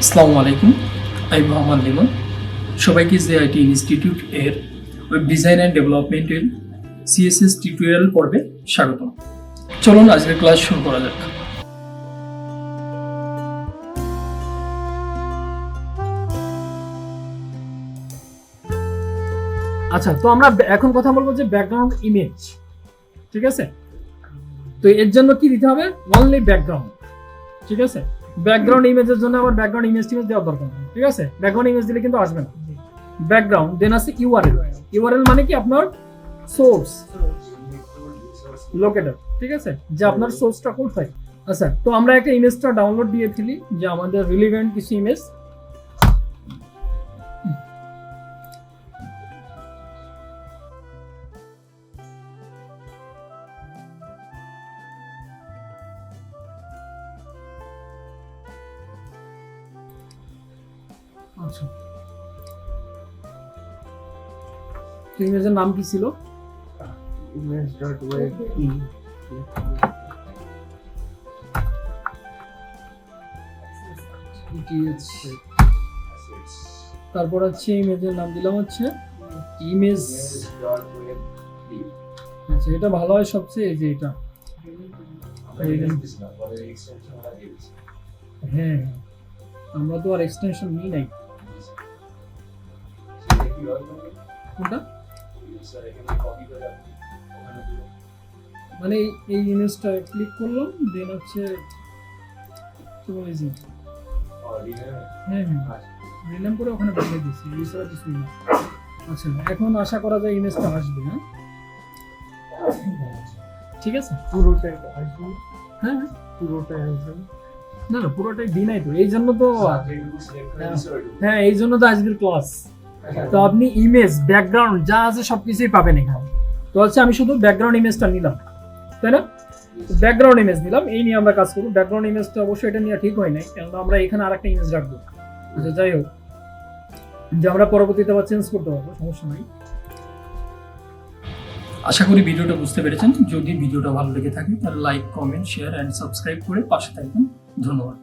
আসসালামু আলাইকুম, আমি মোহাম্মদ লিমন। সবাইকে জেআইটি ইনস্টিটিউট এর ওয়েব ডিজাইন অ্যান্ড ডেভেলপমেন্টের সিএসএস টিউটোরিয়াল পর্বে স্বাগতম। চলুন আজকের ক্লাস শুরু করা যাক। আচ্ছা, তো আমরা এখন কথা বলবো যে ব্যাকগ্রাউন্ড ইমেজ। ঠিক আছে, তো এর জন্য কি দিতে হবে? Only background. ঠিক আছে, ব্যাকগ্রাউন্ড ইমেজের জন্য আবার ব্যাকগ্রাউন্ড ইমেজ দেওয়ার দরকার নেই। ঠিক আছে, ব্যাকগ্রাউন্ড ইমেজ দিলে কিন্তু আসবে না। ব্যাকগ্রাউন্ড দেন আছে ইউআরএল। ইউআরএল মানে কি? আপনার সোর্স লোকেটর। ঠিক আছে, যে আপনার সোর্সটা কোথায়। আচ্ছা, তো আমরা একটা ইমেজটা ডাউনলোড দিয়ে ফেলি, যে আমাদের রিলেভেন্ট কিছু ইমেজ। আচ্ছা, ইমেজের নাম কি ছিল? তারপর হচ্ছে ইমেজের নাম দিলাম হচ্ছে ইমেজ। আচ্ছা, এটা ভালো হয় সবচেয়ে, এই যে এটা। হ্যাঁ, আমরা তো আর এক্সটেনশন নিই নাই। কোনটা? মানে এই ইমেজটা ক্লিক করলাম, দেন হচ্ছে হ্যাঁ রিনেম করে ওখানে পাঠিয়ে দিচ্ছি, এছাড়া কিছুই না। আচ্ছা, এখন আশা করা যায় ইমেজটা আসবে। হ্যাঁ, ঠিক আছে, পুরোটাই আসবে। হ্যাঁ, পুরোটাই আসবে। না না, পুরোটাই দিই নাই তো, এই জন্য তো। হ্যাঁ, এই জন্য তো আজকের ক্লাস। তো আপনি ইমেজ, ব্যাকগ্রাউন্ড যা আছে সবকিছুই পাবেন এখানে। তো হচ্ছে আমি শুধু ব্যাকগ্রাউন্ড ইমেজটা নিলাম, তাই না? ব্যাকগ্রাউন্ড ইমেজ নিলাম, এই নিয়ে আমরা কাজ করব। ব্যাকগ্রাউন্ড ইমেজটা অবশ্যই এটা নিয়ে ঠিক হয় নাই, কারণ আমরা এখানে আরেকটা ইমেজ রাখবো। আচ্ছা, যাই হোক, যে আমরা পরবর্তীতে আবার চেঞ্জ করতে পারবো, সমস্যা নাই। আশা করি ভিডিওটা বুঝতে পেরেছেন। যদি ভিডিওটা ভালো লেগে থাকে তাহলে like, comment, share and subscribe করে পাশে থাকবেন। ধন্যবাদ।